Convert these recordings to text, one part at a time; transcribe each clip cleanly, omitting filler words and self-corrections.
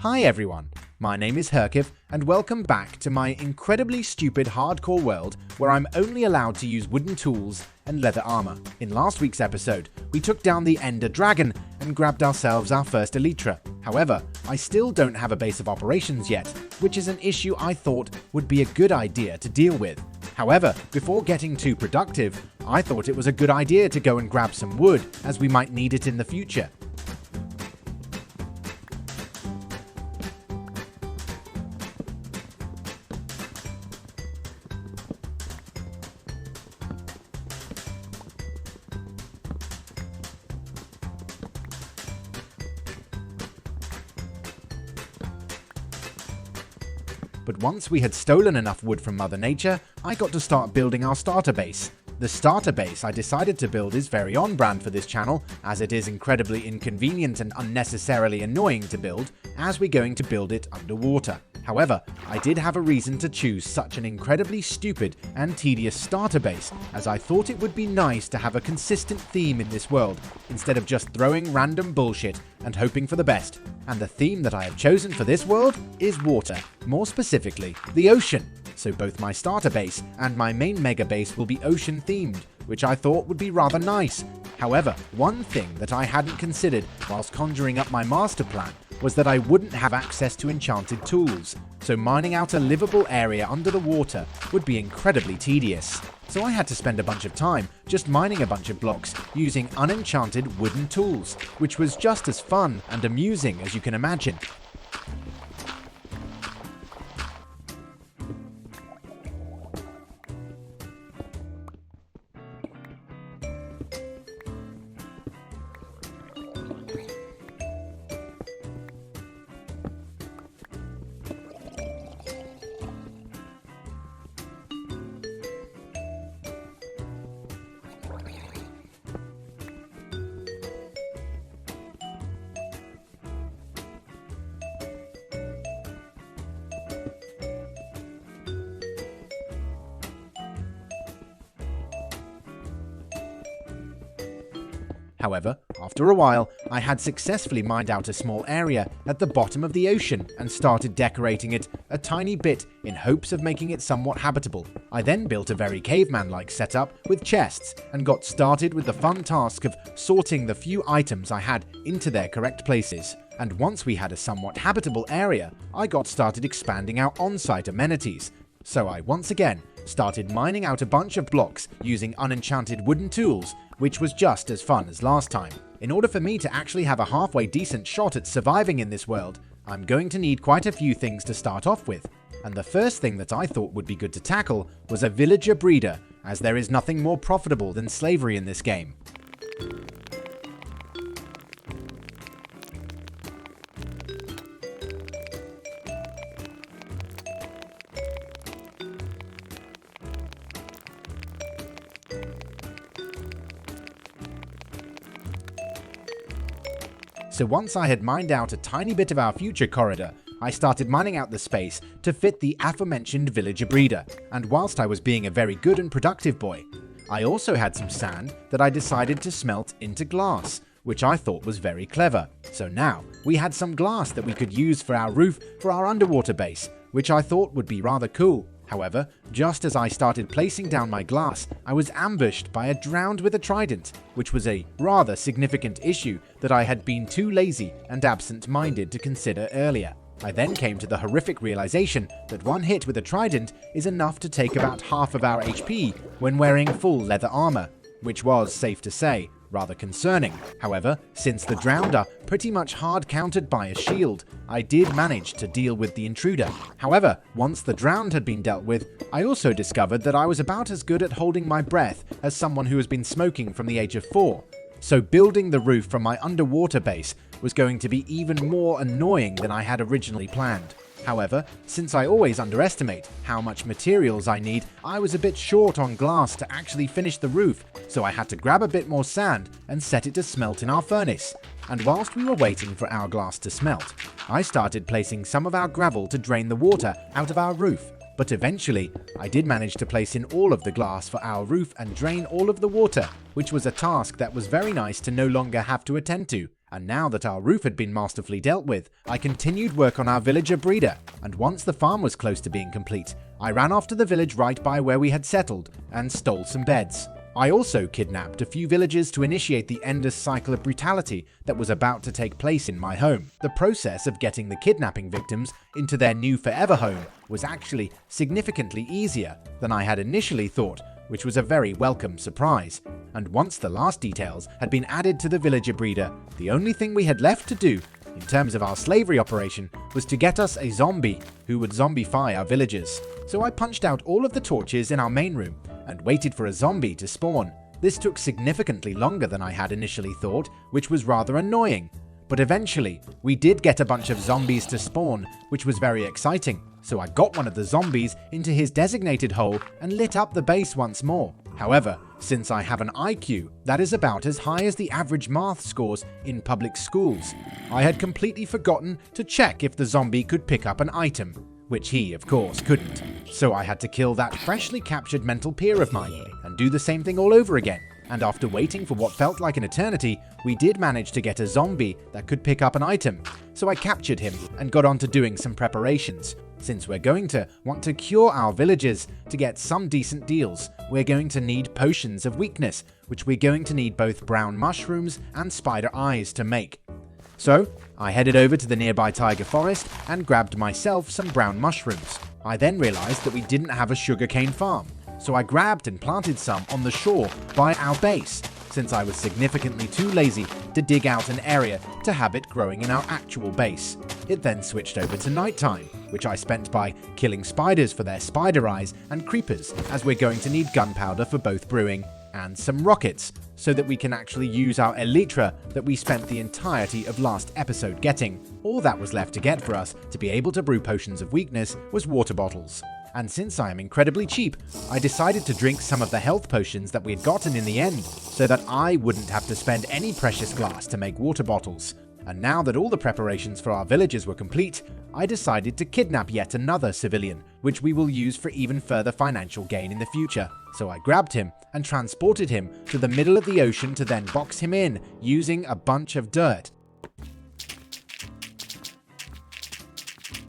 Hi everyone, my name is Herkeph and welcome back to my incredibly stupid hardcore world where I'm only allowed to use wooden tools and leather armor. In last week's episode, we took down the Ender Dragon and grabbed ourselves our first Elytra. However, I still don't have a base of operations yet, which is an issue I thought would be a good idea to deal with. However, before getting too productive, I thought it was a good idea to go and grab some wood as we might need it in the future. But once we had stolen enough wood from Mother Nature, I got to start building our starter base. The starter base I decided to build is very on-brand for this channel, as it is incredibly inconvenient and unnecessarily annoying to build, as we're going to build it underwater. However, I did have a reason to choose such an incredibly stupid and tedious starter base, as I thought it would be nice to have a consistent theme in this world, instead of just throwing random bullshit and hoping for the best. And the theme that I have chosen for this world is water, more specifically, the ocean. So both my starter base and my main mega base will be ocean themed, which I thought would be rather nice. However, one thing that I hadn't considered whilst conjuring up my master plan was that I wouldn't have access to enchanted tools, so mining out a livable area under the water would be incredibly tedious. So I had to spend a bunch of time just mining a bunch of blocks using unenchanted wooden tools, which was just as fun and amusing as you can imagine. However, after a while, I had successfully mined out a small area at the bottom of the ocean and started decorating it a tiny bit in hopes of making it somewhat habitable. I then built a very caveman-like setup with chests and got started with the fun task of sorting the few items I had into their correct places. And once we had a somewhat habitable area, I got started expanding our on-site amenities. So I once again started mining out a bunch of blocks using unenchanted wooden tools, which was just as fun as last time. In order for me to actually have a halfway decent shot at surviving in this world, I'm going to need quite a few things to start off with. And the first thing that I thought would be good to tackle was a villager breeder, as there is nothing more profitable than slavery in this game. So once I had mined out a tiny bit of our future corridor, I started mining out the space to fit the aforementioned villager breeder, and whilst I was being a very good and productive boy, I also had some sand that I decided to smelt into glass, which I thought was very clever. So now, we had some glass that we could use for our roof for our underwater base, which I thought would be rather cool. However, just as I started placing down my glass, I was ambushed by a drowned with a trident, which was a rather significant issue that I had been too lazy and absent-minded to consider earlier. I then came to the horrific realization that one hit with a trident is enough to take about half of our HP when wearing full leather armor, which was, safe to say, rather concerning. However, since the Drowner pretty much hard countered by a shield, I did manage to deal with the intruder. However, once the Drowned had been dealt with, I also discovered that I was about as good at holding my breath as someone who has been smoking from the age of 4. So building the roof from my underwater base was going to be even more annoying than I had originally planned. However, since I always underestimate how much materials I need, I was a bit short on glass to actually finish the roof, so I had to grab a bit more sand and set it to smelt in our furnace. And whilst we were waiting for our glass to smelt, I started placing some of our gravel to drain the water out of our roof. But eventually, I did manage to place in all of the glass for our roof and drain all of the water, which was a task that was very nice to no longer have to attend to, And now that our roof had been masterfully dealt with, I continued work on our villager breeder, and once the farm was close to being complete, I ran off to the village right by where we had settled and stole some beds. I also kidnapped a few villagers to initiate the endless cycle of brutality that was about to take place in my home. The process of getting the kidnapping victims into their new forever home was actually significantly easier than I had initially thought, which was a very welcome surprise. And once the last details had been added to the villager breeder, the only thing we had left to do in terms of our slavery operation was to get us a zombie who would zombify our villagers. So I punched out all of the torches in our main room and waited for a zombie to spawn. This took significantly longer than I had initially thought, which was rather annoying. But eventually, we did get a bunch of zombies to spawn, which was very exciting. So I got one of the zombies into his designated hole and lit up the base once more. However, since I have an IQ that is about as high as the average math scores in public schools, I had completely forgotten to check if the zombie could pick up an item, which he, of course, couldn't. So I had to kill that freshly captured mental peer of mine and do the same thing all over again. And after waiting for what felt like an eternity, we did manage to get a zombie that could pick up an item. So I captured him and got on to doing some preparations. Since we're going to want to cure our villagers to get some decent deals, we're going to need potions of weakness, which we're going to need both brown mushrooms and spider eyes to make. So I headed over to the nearby tiger forest and grabbed myself some brown mushrooms. I then realized that we didn't have a sugarcane farm, so I grabbed and planted some on the shore by our base, since I was significantly too lazy to dig out an area to have it growing in our actual base. It then switched over to nighttime, which I spent by killing spiders for their spider eyes and creepers, as we're going to need gunpowder for both brewing and some rockets, so that we can actually use our elytra that we spent the entirety of last episode getting. All that was left to get for us to be able to brew potions of weakness was water bottles. And since I am incredibly cheap, I decided to drink some of the health potions that we had gotten in the end, so that I wouldn't have to spend any precious glass to make water bottles. And now that all the preparations for our villages were complete, I decided to kidnap yet another civilian, which we will use for even further financial gain in the future. So I grabbed him and transported him to the middle of the ocean to then box him in using a bunch of dirt.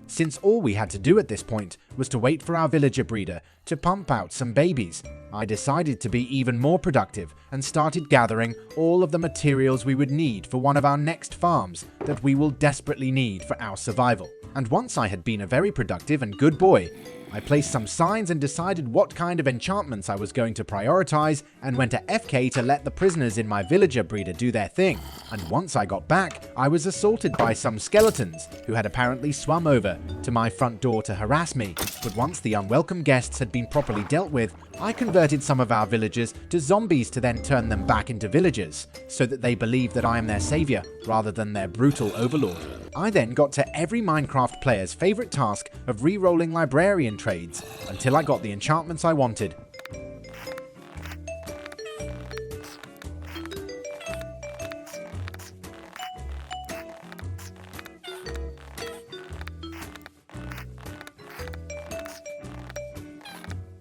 Since all we had to do at this point was to wait for our villager breeder to pump out some babies, I decided to be even more productive and started gathering all of the materials we would need for one of our next farms that we will desperately need for our survival. And once I had been a very productive and good boy, I placed some signs and decided what kind of enchantments I was going to prioritize and went to FK to let the prisoners in my villager breeder do their thing. And once I got back, I was assaulted by some skeletons who had apparently swum over to my front door to harass me. But once the unwelcome guests had been properly dealt with, I converted some of our villagers to zombies to then turn them back into villagers, so that they believe that I am their savior rather than their brutal overlord. I then got to every Minecraft player's favorite task of re-rolling librarian trades until I got the enchantments I wanted.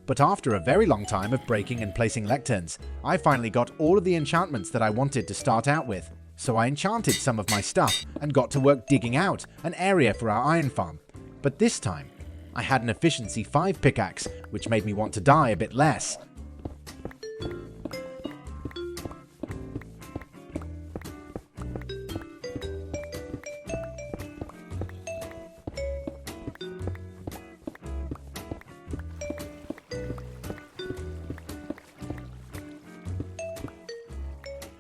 But after a very long time of breaking and placing lecterns, I finally got all of the enchantments that I wanted to start out with. So I enchanted some of my stuff and got to work digging out an area for our iron farm. But this time, I had an efficiency 5 pickaxe, which made me want to die a bit less.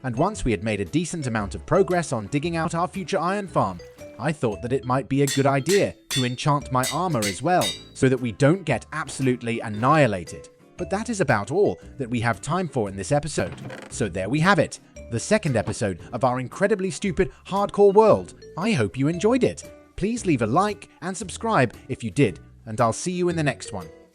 And once we had made a decent amount of progress on digging out our future iron farm, I thought that it might be a good idea to enchant my armor as well, so that we don't get absolutely annihilated. But that is about all that we have time for in this episode. So there we have it, the second episode of our incredibly stupid hardcore world. I hope you enjoyed it. Please leave a like and subscribe if you did, and I'll see you in the next one.